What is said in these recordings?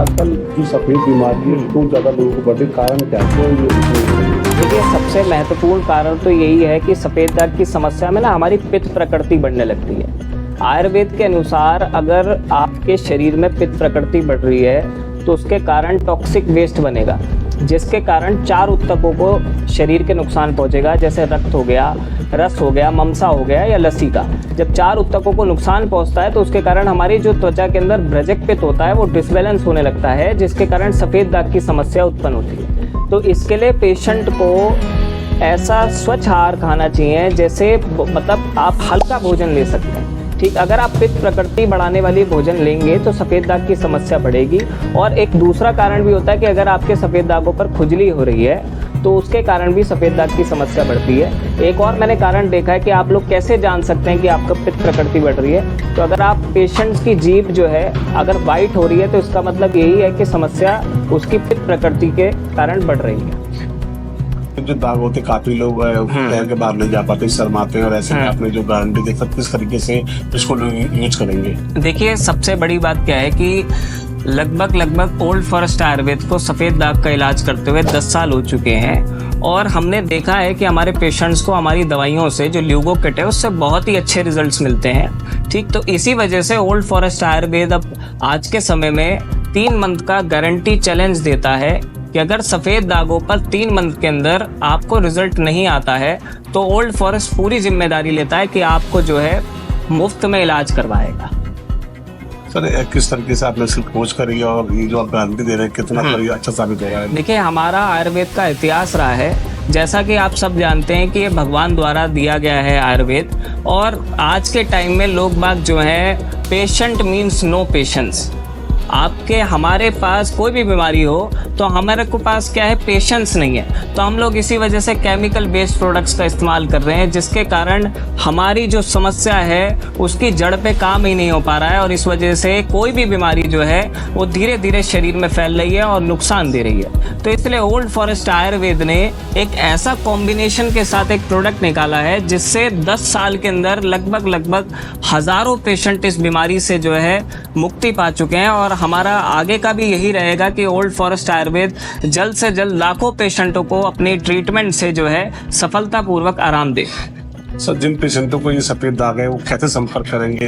आजकल जो सफ़ेद बीमारी है क्यों ज़्यादा लोगों को बढ़ रही, कारण क्या है, क्यों ये? देखिए, सबसे महत्वपूर्ण कारण तो यही है कि सफ़ेद दाग की समस्या में ना हमारी पित्त प्रकृति बढ़ने लगती है। आयुर्वेद के अनुसार अगर आपके शरीर में पित्त प्रकृति बढ़ रही है तो उसके कारण टॉक्सिक वेस्ट बनेगा, जिसके कारण 4 ऊतकों को शरीर के नुकसान पहुंचेगा, जैसे रक्त हो गया, रस हो गया, ममसा हो गया या लसी का। जब 4 ऊतकों को नुकसान पहुंचता है तो उसके कारण हमारी जो त्वचा के अंदर भ्रजक पित्त होता है वो डिसबैलेंस होने लगता है, जिसके कारण सफ़ेद दाग की समस्या उत्पन्न होती है। तो इसके लिए पेशेंट को ऐसा स्वच्छ आहार खाना चाहिए, जैसे मतलब आप हल्का भोजन ले सकते हैं। ठीक, अगर आप पित्त प्रकृति बढ़ाने वाली भोजन लेंगे तो सफ़ेद दाग की समस्या बढ़ेगी। और एक दूसरा कारण भी होता है कि अगर आपके सफ़ेद दागों पर खुजली हो रही है तो उसके कारण भी सफ़ेद दाग की समस्या बढ़ती है। एक और मैंने कारण देखा है कि आप लोग कैसे जान सकते हैं कि आपका पित्त प्रकृति बढ़ रही है, तो अगर आप पेशेंट्स की जीभ जो है अगर वाइट हो रही है तो इसका मतलब यही है कि समस्या उसकी पित्त प्रकृति के कारण बढ़ रही है। जो दाग होते काफी लोग पैर के बाहर नहीं जा पाते, शर्माते हैं, और ऐसे में आपने जो गारंटी देख सकते किस तरीके से इसको लोग यूज करेंगे? देखिए, सबसे बड़ी बात क्या है कि लगभग ओल्ड फॉरेस्ट आयुर्वेद को सफ़ेद दाग का इलाज करते हुए 10 साल हो चुके हैं, और हमने देखा है कि हमारे पेशेंट्स को हमारी दवाइयों से जो ल्यूगो किट है उससे बहुत ही अच्छे रिजल्ट्स मिलते हैं। ठीक, तो इसी वजह से ओल्ड फॉरेस्ट आयुर्वेद अब आज के समय में 3 मंथ का गारंटी चैलेंज देता है कि अगर सफ़ेद दागों पर 3 मंथ के अंदर आपको रिजल्ट नहीं आता है तो ओल्ड फॉरेस्ट पूरी जिम्मेदारी लेता है कि आपको जो है मुफ्त में इलाज करवाएगा। सर, किस तरीके से आपने इसकी खोज करी और ये जो आप गारंटी दे रहे हैं कितना अच्छा साबित होगा? देखिए, हमारा आयुर्वेद का इतिहास रहा है, जैसा कि आप सब जानते हैं कि ये भगवान द्वारा दिया गया है आयुर्वेद, और आज के टाइम में लोग बाग जो है पेशेंट मीन्स नो पेशेंस। आपके हमारे पास कोई भी बीमारी हो तो हमारे को पास क्या है, पेशेंस नहीं है। तो हम लोग इसी वजह से केमिकल बेस्ड प्रोडक्ट्स का इस्तेमाल कर रहे हैं, जिसके कारण हमारी जो समस्या है उसकी जड़ पे काम ही नहीं हो पा रहा है, और इस वजह से कोई भी बीमारी जो है वो धीरे धीरे शरीर में फैल रही है और नुकसान दे रही है। तो इसलिए ओल्ड फॉरेस्ट आयुर्वेद ने एक ऐसा कॉम्बिनेशन के साथ एक प्रोडक्ट निकाला है जिससे 10 साल के अंदर लगभग हज़ारों पेशेंट इस बीमारी से जो है मुक्ति पा चुके हैं। और हमारा आगे का भी यही रहेगा कि ओल्ड फॉरेस्ट आयुर्वेद जल्द से जल्द लाखों पेशेंटों को अपनी ट्रीटमेंट से जो है सफलतापूर्वक आराम दे। सर, जिन पेशेंटों को ये सफ़ेद दाग है वो कैसे संपर्क करेंगे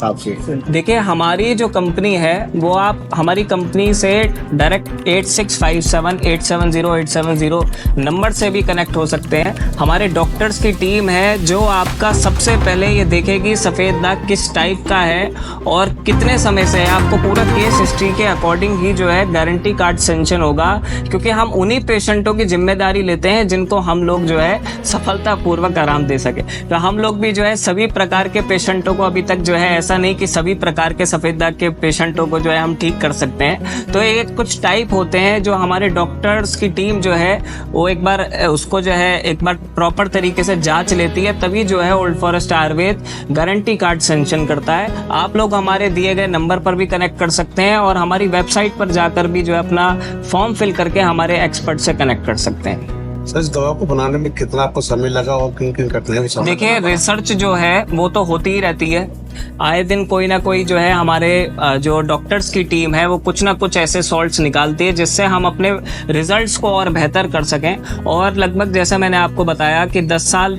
आपसे? देखिए, हमारी जो कंपनी है वो आप हमारी कंपनी से डायरेक्ट 8657870870 नंबर से भी कनेक्ट हो सकते हैं। हमारे डॉक्टर्स की टीम है जो आपका सबसे पहले ये देखेगी सफ़ेद दाग किस टाइप का है और कितने समय से है। आपको पूरा केस हिस्ट्री के अकॉर्डिंग ही जो है गारंटी कार्ड सेंक्शन होगा, क्योंकि हम उन्हीं पेशेंटों की जिम्मेदारी लेते हैं जिनको हम लोग जो है सफलतापूर्वक आराम दे सके। तो हम लोग भी जो है सभी प्रकार के पेशेंटों को, अभी तक जो है ऐसा नहीं कि सभी प्रकार के सफ़ेद दाग के पेशेंटों को जो है हम ठीक कर सकते हैं। तो ये कुछ टाइप होते हैं जो हमारे डॉक्टर्स की टीम जो है वो एक बार उसको जो है एक बार प्रॉपर तरीके से जांच लेती है, तभी जो है old forest Ayurveda guarantee card sanction करता है। आप लोग हमारे दिए गए नंबर पर भी कनेक्ट कर सकते हैं और हमारी वेबसाइट पर जाकर भी जो है अपना फॉर्म फिल करके हमारे एक्सपर्ट से कनेक्ट कर सकते हैं। सर, इस दवा को बनाने में कितना आपको समय लगा और किन करते हैं? देखिए, रिसर्च जो है वो तो होती ही रहती है। आए दिन कोई ना कोई जो है हमारे जो डॉक्टर्स की टीम है वो कुछ ना कुछ ऐसे सॉल्ट्स निकालती है जिससे हम अपने रिजल्ट्स को और बेहतर कर सकें। और लगभग जैसे मैंने आपको बताया कि 10 साल